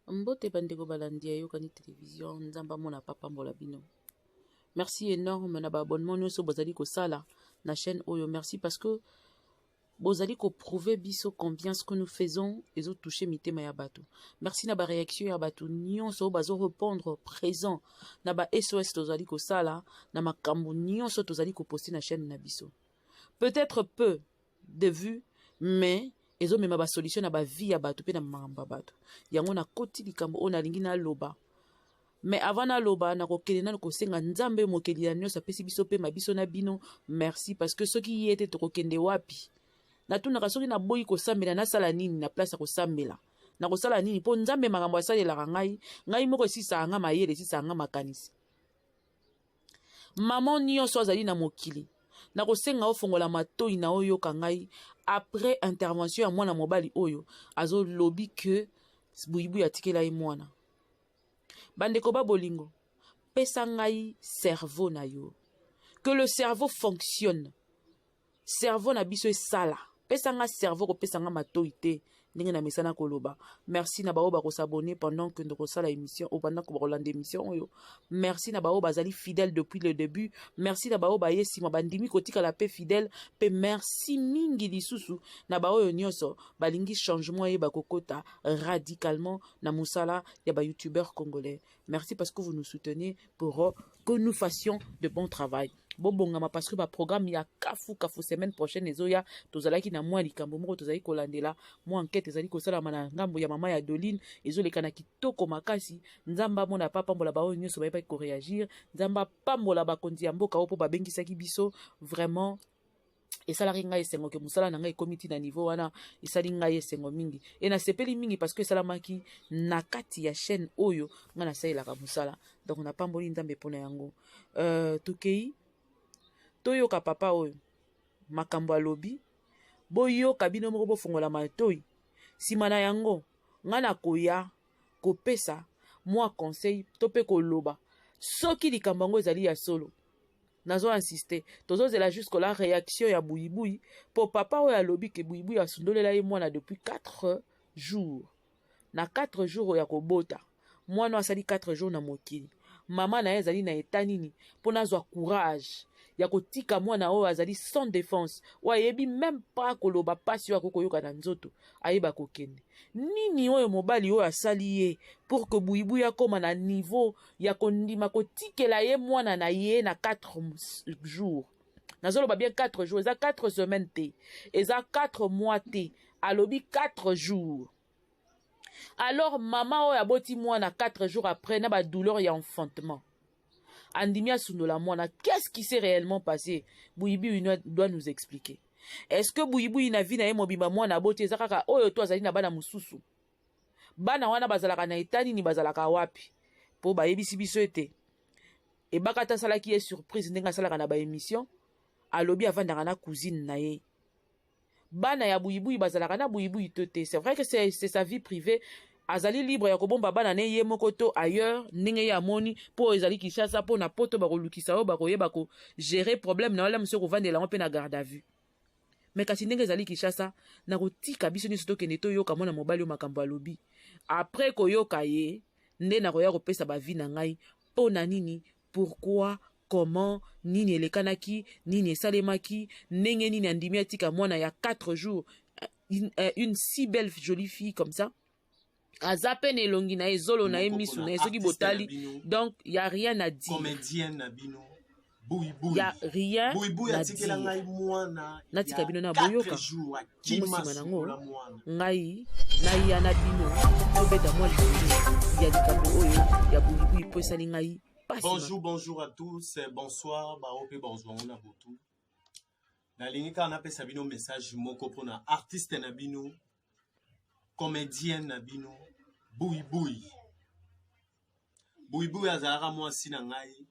Mbote bandeko balandi ya yokani télévision nzamba mona papa mbola bino. Merci énorme na ba abonnement nyonso bozali ko sala na chaîne Oyo. Merci parce que bozali ko prouver biso combien ce que nous faisons ezo toucher mitema ya bato. Merci na ba réaction ya bato nyonso bazo répondre présent na ba SOS tozali ko sala na makambo nyonso tozali ko poster na chaîne na biso. Peut-être peu de vues mais ezo mema ba solution na ba vie ya bato pe na mamba bato. Yango na koti likambo ona lingi na loba. Mais avant na loba na kokeli na kosenga nzambe mokeli ya nyonso apesi biso pe mabiso na bino. Merci parce que soki yete to kokende wapi. Na tuna kasoki na boyi ko sambela na sala nini na place ko sambela. Na ko sala nini po nzambe makambo asalela ngai moko sisa nga mayele sisa nga makanisi. Maman nyonso azali na mokili. Na kosenga ofongola matoi na oyo kangai après intervention ya mwana mobali oyo azo lobi que buibu ya tikela ye mwana. Bandeko ba bolingo pesa ngai cerveau na yo. Que le cerveau fonctionne. Cerveau na biso esala. Pesa nga cerveau ko pesa nga matoi te. Ndenge na mesana koloba. Merci na bao ba ko s'abonner pendant que ndoko sala émission ou pendant que ba kolanda émission oyo. Merci na bao bazali fidèle depuis le début. Merci na bao ba yesi ma bandimi kotika la paix fidèle. Pe merci mingi lisusu na bao yo nyonso balingi changement ye ba kokota radicalement na musala ya ba youtubeurs congolais. Merci parce que vous nous soutenez pour que nous fassions de bon travail. Bobongama parce que ba programme ya kafu semaine prochaine ezoya tozalaki na mwa likambo moko tozali kolandela mwa enquête ezali kosala mana ngambo ya mama ya Doline ezoleka na kitoko makasi nzamba mona papa mbola ba nyonso ba ko réagir nzamba pambola ba konzi ya mboka opo ba bengisaki biso vraiment esalaki ngai esengo ke musala na ngai komiti na niveau wana esali ngai esengo mingi e na sepeli mingi parce que esalamaki na kati ya chaîne oyo nga na salelaka musala donc na pamboli nzambe pona yango tokei toyoka papa oyo makambo alobi boyoka bino moko bofongola matoi sima na yango nga na koya kopesa mwa conseil to pe koloba soki likambo yango ezali ya solo nazo insister tozozela jusqu'à la réaction ya buibui po papa oyo alobi ke buibui asundolela ye mwana depuis 4 jours na 4 jours ya kobota mwana asali 4 jours na mokili mama na ye ezali na eta nini mpo nazwa courage ya kotika mwana oyo azali sans défense wa yebi même pas koloba pasi oyo akokoyoka na nzoto ayeba kokende nini oyo mobali oyo asali ye pour que buibu akoma na niveau ya kondima kotikela ye mwana na ye na 4 jours nazoloba bien 4 jours eza 4 semaines te eza 4 mois te alobi 4 jours. Alors maman oyo aboti mwana 4 jours après na ba douleur ya enfantement andimia sundola mwana qu'est-ce qui s'est réellement passé buibu doit nous expliquer. Est-ce que buibu na vie na ye mobimba mwana aboti eza kaka oyo to azali na bana mususu bana wana bazalaka na etani ni bazalaka wapi po bayebisi biso ete ebakata salaki ye surprise ndenge asalaka na ba émission alobi avandaka na cousine na ye bana ya buibui bazalaka na buibui tote. C'est vrai que c'est sa vie privée azali libre ya kobomba bana ne ye moko to ailleurs ndenge ya moni po ezali Kinshasa po na poto bakolukisa o bakoyeba ko gérer problème na wala monsieur kovandela ngo pe na garde à vue mais kasi ndenge ezali Kinshasa na kotika biso nyonso tokende toyoka mwana mobali o makambo alobi après koyoka ye nde na koya kopesa ba vie na ngai po na nini pourquoi comment nini elekanaki nini esalemaki ndenge nini andimi atika mwana ya 4 jours une si belle jolie fille comme ça azape ne longi na ezolo na emisu na esoki botali donc y a rien à dire comédienne na bino buibui y a rien buibui atikela ngai mwana natika bino na boyoka musima nango ngai ya na bino tobeta mwa ya likambo oyo ya buibui po esali ngai. Bonjour à tous, bonsoir, baope bonjour na botu. Na lingika na pesa bino message moko pona artiste na bino, comédienne na bino, buibui. Buibui azara mwasi na ngai.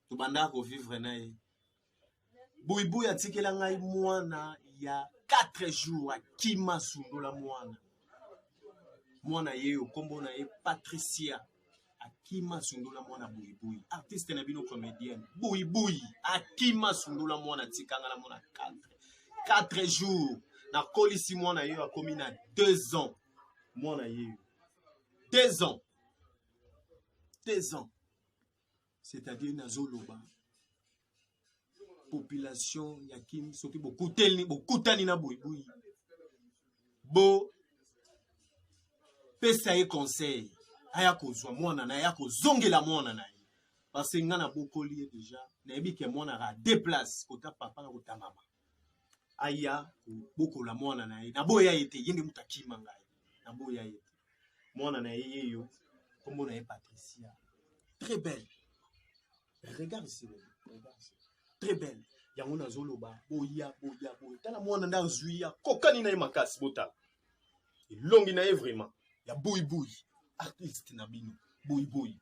Tubanda ko vivre na ye. Buibui atikela ngai mwana ya 4 jours akima sundola mwana. Mwana ye okombo na ye Patricia. Akima sundula mwana buibui artiste na bino comédienne buibui akima sundula mwana tikanga na mwana 4 jours na kolisi mwana yo akomi na 2 ans mwana ye 2 ans 2 ans c'est-à-dire nazoloba population ya Kim soki bokutani na boyibui bo pesa ye conseil aya kozwa mwana na ya kozongela mwana na ye parce que nga na bokoli ye déjà nayebi ke mwana ka déplace kota papa na kota mama aya bokola mwana na ye na boya ye te yende mutakima ngai na boya ye te mwana na ye yo kombo na ye Patricia très belle regarde ici très belle yango nazoloba boya tala mwana nda zwi ya kokani na ye makasi botala elongi na ye vraiment ya boui artiste na bino boui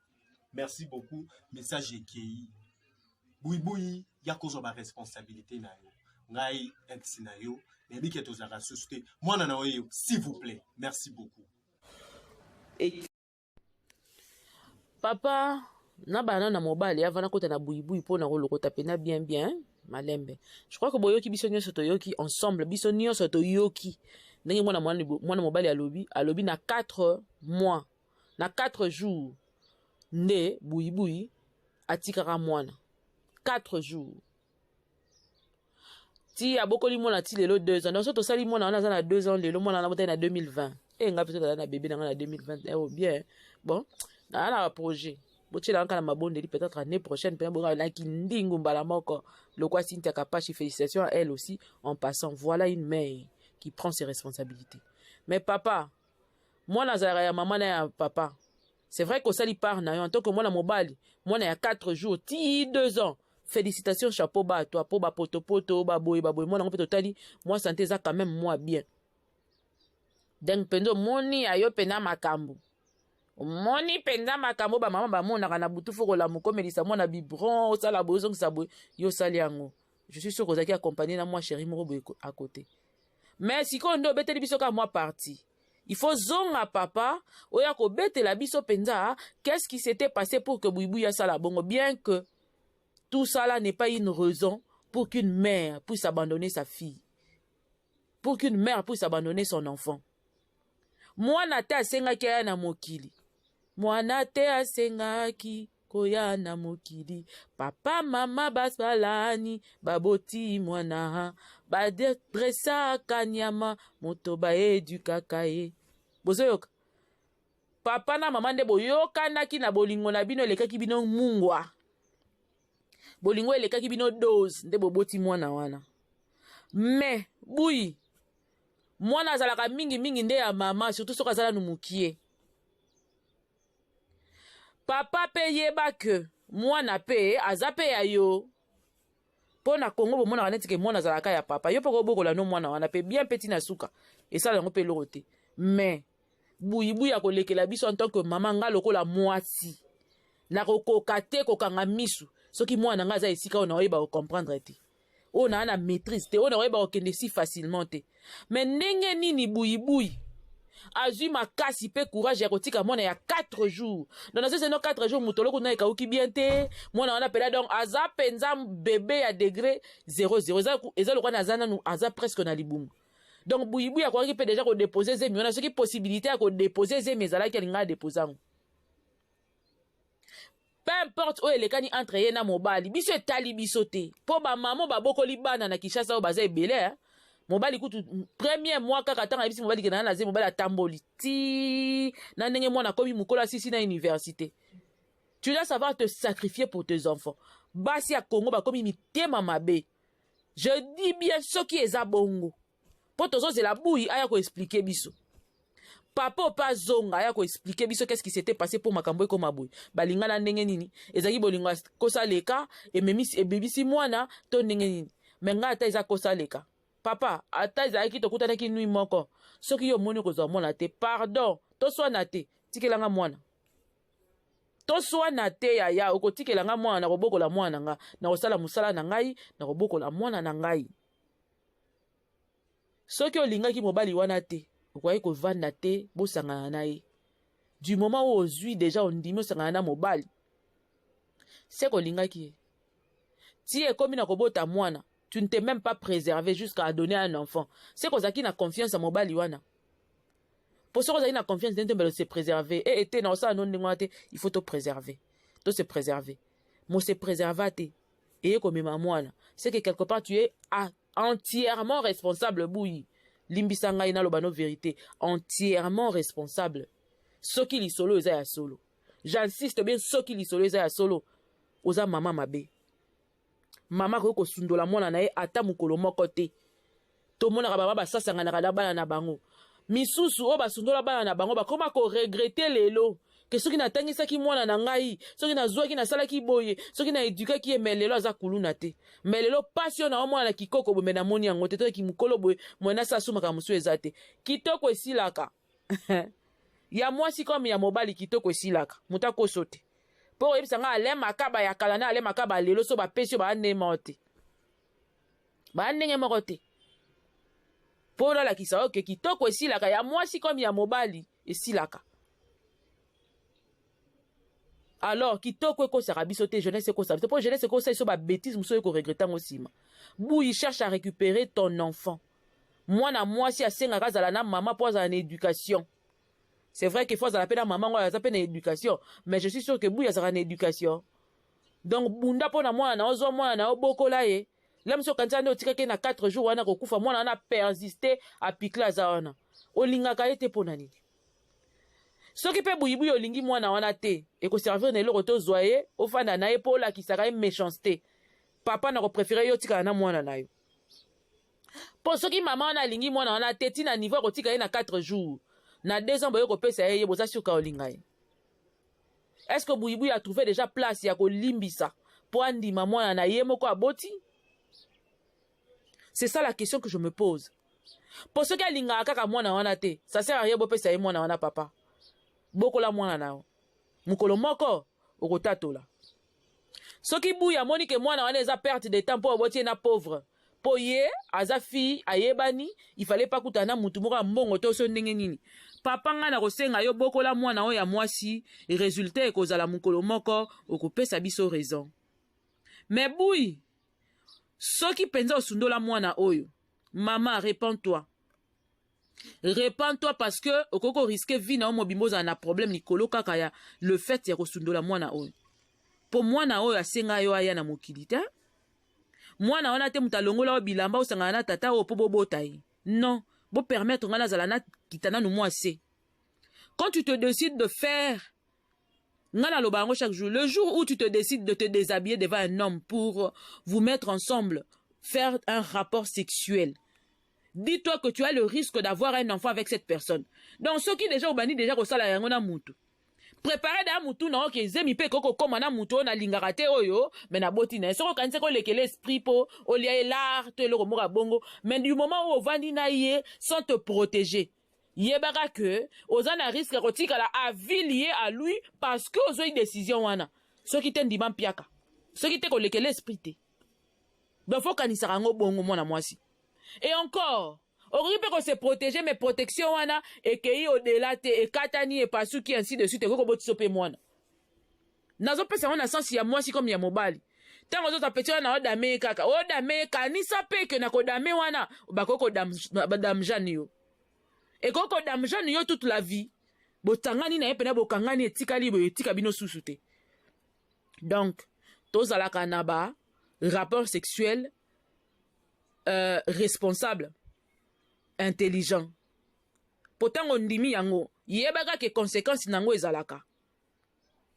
merci beaucoup message ekei boui ya kozwa ba responsabilité na yo ngai ex na yo nayebi ke tozalaka société mwana na oyo s'il vous plaît merci beaucoup papa na bana na mobali avana kota na boui po na kolokota pena bien malembe je crois que boyoki biso nyonso toyoki ensemble biso nyonso toyoki ndenge mwana mobali alobi na 4 mois na 4 jours nde boui atikaka mwana 4 jours ti abokoli mwana ti lelo 2 ans donc so tosali mwana wana aza na 2 ans lelo mwana wana botali na 2020 nga mpe tozala na bébé nanga na 2020 oh bien bon na na projet botiela kaka na mabondeli peut-être année prochaine mpe bokalaki ndingu mbala moko lokwa Cynthia Kapachi félicitations à elle aussi en passant voilà une mère qui prend ses responsabilités mais papa mwana azalaka ya mama na ya papa c'est vrai kosali part na yo en tant que mwana mobali mwana ya 4 jours ti 2 ans félicitations chapeau bas à toi po bapotopoto baboye mwana ngo mpe totali mwa santé eza quand même mwa bien donc pendo moni ayo pena makambo moni penza makambo ba mama bamonaka na butu fokola mokomelisa mwana biberon osala boye ozongisa boye yo osali yango je suis sûr kozalaki accompagné na mwa chéri moko boye à côté mais sikoyo nde obeteli biso ka mwa parti il faut zonga papa oya kobetela biso penza qu'est-ce qui s'était passé pour que boui asala bongo bien que tout ça là n'est pas une raison pour qu'une mère puisse abandonner sa fille pour qu'une mère puisse abandonner son enfant mwana te asengaki aya na mokili mwana te asengaki koya na mokili papa mama basalani baboti mwana badresaka nyama moto baedukaka ye bozoyoka papa na mama nde boyokanaki na bolingo na bino elekaki bino mungwa bolingo elekaki bino dose nde boboti mwana wana mais bui mwana azalaka mingi nde ya mama surtout soki azala nu mokie papa pe yeba ke mwana pe aza pe ya yo mpo na kongo bomonaka neti ke mwana azalaka ya papa yo mpe kobokola no mwana wana pe bien peti na suka esala yango mpe eloko te mais buyi akolekela biso en tant que mama nga lokola mwasi nakokoka te kokanga misu soki mwana nga aza esika oyo naoyeba kocomprendre te oyo na ana maîtrise te oyo naoyeba kokende si facilement te mais ndenge nini buyi azwi makasi mpe courage ya kotika mwana ya 4 jours donc nazo seno 4 jours moto oloko na ekauki bien te mwana wana pela donc aza penza bébé ya degré 00 eza lokwa na aza nanu aza presque na libumu donc buyi akoki mpe déjà kodepose zemi wana soki possibilité ya kodepose zemi ezalaki alinga adepose yango peu importe oyo elekani entre ye na mobali biso etali biso te mpo bamama babokoli bana na Kinshasa oyo baza ebele mobali kutu premier mois kaka ntango ayebisi mobali kendana na ze mobali atamboli ti na ndenge mwana akomi mokolo asisi na université tu dois savoir te sacrifier pour tes enfants basi ya Congo bakomi mitema mabe je dis bien soki eza bongo mpo tozozela buyi aya koexplike biso papa opa zonga aya koexplike biso qu'est-ce qui s'était passé pour makambo ekoma boye balingana ndenge nini ezalaki bolingo kosaleka ebebisi mwana to ndenge nini me nga ata eza kosaleka papa ata ezalaki tokutanaki nui moko soki yo omoni kozwa mwana te pardon toswana te tikelanga mwana toswana te yaya okotikelanga mwana na kobokola mwana nga na kosala mosala na ngai na kobokola mwana na ngai soki olingaki mobali wana te okoki kovanda te bosangana na ye du moment où ozwi déjà ondimi osangana na mobali se kolingaki ye ti ekomi na kobota mwana tu ne t'es même pas préservé jusqu'à donner un enfant c'est kozaki na confiance à mobali wana Pour ce que vous confiance, de se préserver. Et était dans ça, il faut te préserver. De se préserver. Moi, se préserver, et comme moi, c'est que quelque part, tu es entièrement responsable, Bouyi. Limbisanga ina lobano vérité. Entièrement responsable. Ce qui li solo, est à solo. J'insiste bien, ce qui li solo, est à solo. Oza mama mabe. Mama ko sundola mwana na ye ata mukolo moko te. To mona ka baba sasanga na kada bana na bango. Misusu o basundola bana na bango bakoma ko regretter lelo. Que soki na tangisaki mwana na ngai, soki na zwaki na salaki boye, soki na edukaki ye melelo aza kuluna te. Melelo passion na mwana na kikoko bo mena moni yango te to ki mukolo boye mwana sa sumaka musu ezate. Kitoko esilaka. Ya mwasi comme ya mobali kitoko esilaka. Mutako sote. Po yebisa nga ale makaba ya kala na ale makaba lelo so ba pesio ba nema te. Ba ndenge moko te. Po la kisa oke kitoko esilaka ya mwasi comme ya mobali esilaka. Alors kitoko ko sera bisoté jeunesse ko ça. Pour jeunesse ko ça so ba bêtise muso ko regrettant aussi. Bou il cherche à récupérer ton enfant. Moi na mwasi asenga kazala na maman pour en éducation. C'est vrai qu'il faut à la peine à maman, on a peine éducation. Mais je suis sûr que Bouya sera une éducation. Donc, Bunda pour moi, on a ozo moi, on a oboko là, eh. Là, monsieur, quand on a dit na 4 jours, on a recouvert, moi, on a persisté à piquer la zone. Olinga kaete pour nani. Ce qui peut bouiller, olingi, moi, on a té. Et que servir ne le retour zoyer, au fan d'ana, et pour la qui sera une méchanceté. Papa n'a préféré yotika na moi, on a eu. Pour ce qui maman, on a lingi, moi, on a té, tina niveau, rotika na 4 jours. Na 2 ans, est-ce que Bouiboui a trouvé déjà place ya ko limbisa pour andi maman na yemoko aboti? C'est ça la question que je me pose. Pour ceux qui a linga kaka mwana wana te, ça sert à rien bo pesa mwana wana papa. Boko la mwana nao. Mukolo moko okotatola. Soki Bouya moni ke mwana wana eza perte de temps pour aboti na pauvre. Po ye aza fille ayebani, il fallait pas kutana mutu moko mbongo to so ndenge nini. Papa nga na kosenga yo bokola mwana oyo ya mwasi, résultat ekozala mukolo moko okopesa biso raison. Mais Bouyi, soki penza osundola mwana oyo, maman répands-toi. Répands-toi parce que okoko risque vie na mobimboza na problème nikolo kaka ya le fait ya kosundola mwana oyo. Po mwana oyo asenga yo aya na mokili te. Mwana wana te mutalongola o bilamba osanga na tata o po bobota yi. Non, bo permettre ngana zala na kitana no moi c'est. Quand tu te décides de faire ngana lo bango chaque jour, le jour où tu te décides de te déshabiller devant un homme pour vous mettre ensemble, faire un rapport sexuel. Dis-toi que tu as le risque d'avoir un enfant avec cette personne. Donc ceux qui déjà obani déjà ko sala yango na mutu. Préparer da mutu na oke zemi pe koko koma na mutu na lingaka te oyo mais na boti na soko kanise ko lekele esprit po olia l'art te le romoka bongo mais du moment où ovandi na ye sans te protéger yebaka que ozana risque kotika la avis lié à lui parce que ozo une décision wana soki te ndima piaka soki te ko lekele esprit te donc faut kanisa rango bongo mwana mwasi et encore on peut se protéger mais protection wana et que au-delà te et katani et pasu qui ainsi de suite et ko botiso pe mwana nazo pesa wana sens ya mwasi comme ya mobali tango zo tapeti wana odame kaka odame kanisa pe que na ko dame wana bakoko dam jani yo et koko dam jani yo toute la vie botangani na epena bokangani etikali bo etika bino susu te. Donc tozala kanaba rapport sexuel responsable intelligent. Pourtant on ndimi yango yebaka ke conséquences nango ezalaka.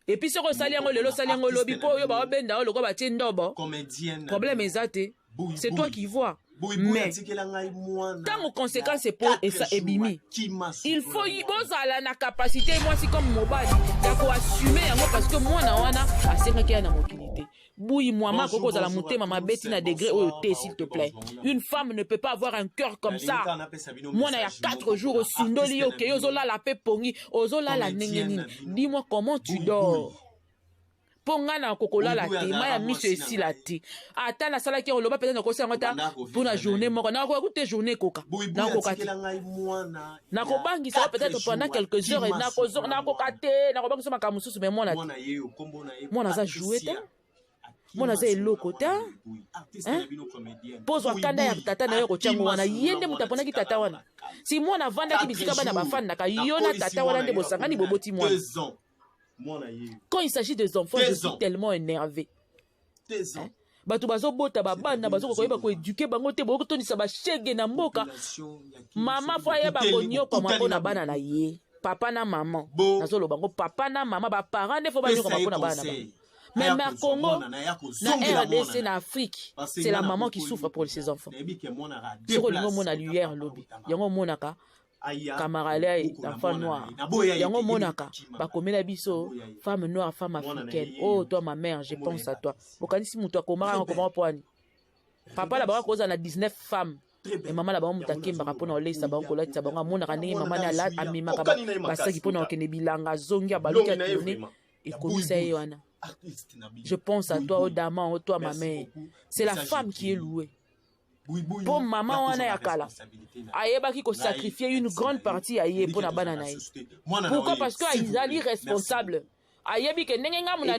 Et puis ce que sali yango lelo sali yango lobi po yo ba benda o loko ba tie ndobo. Problème ezate. C'est toi qui vois. Mais tant aux conséquences c'est pour et ça ebimi. Il faut y bozala na capacité moi si comme mobile d'ako assumer yango parce que moi na wana asenga ki na mobilité. Bouyi moi ma koko za la motema ma beti na degré oyoté s'il te plaît. Une femme ne peut pas avoir un cœur comme ça. Moi na ya 4 jours au sundoli yo ke yozola la pe pongi, ozola la nengeni. Dis-moi comment tu dors. Pongana kokola la te maya miso esi la te ata na sala ki oloba peut-être ko sangota pour la journée moko na ko écouter journée koka na ko kati na ko bangi ça peut-être pendant quelques heures et na ko kate na ko bangi so makamususu mais mona za jouer te mwana aza eloko te pozwa kanda ya tata na yo kotyango wana ye nde moto aponaki tata wana si mwana avandaki bisika bana bafandaka yo na tata wana nde bosangani boboti mwana. Quand il s'agit des enfants, je suis tellement énervé. Bato bazobota babana bazokoyeba koeduke bango te bokotonisa bashege na mboka. Mama fo ayeba konyokoma mpo na bana na ye. Papa na maman. Nazoloba ngo papa na mama baparent nde fo banyokoma mpo na bana na bango. Mais na Congo, na RDC, na Afrique, c'est la maman qui souffre pour ses enfants. C'est ce que mon lumière lobby. Yango monaka camarade d'enfant noir. Yango monaka bakomela biso femme noire, femme africaine. Oh toi ma mère, je pense à toi. Bokanisi mutu akomara comment poani. Papa la baba koza na 19 femmes. Et maman la baba mutakemba kapona olesa ba ko lati ba monaka ndenge maman na la amimaka ba saki pona okene bilanga zongi abaluki atone et komisa yoana. Je pense à toi, Odaman, toi, ma mère. C'est la femme qui est louée. Pour maman, on a kala. Ayeba qui sacrifier une grande partie à Aye pour la banane. Pourquoi? Parce qu'ils sont irresponsables. Ayebi que nengenga muna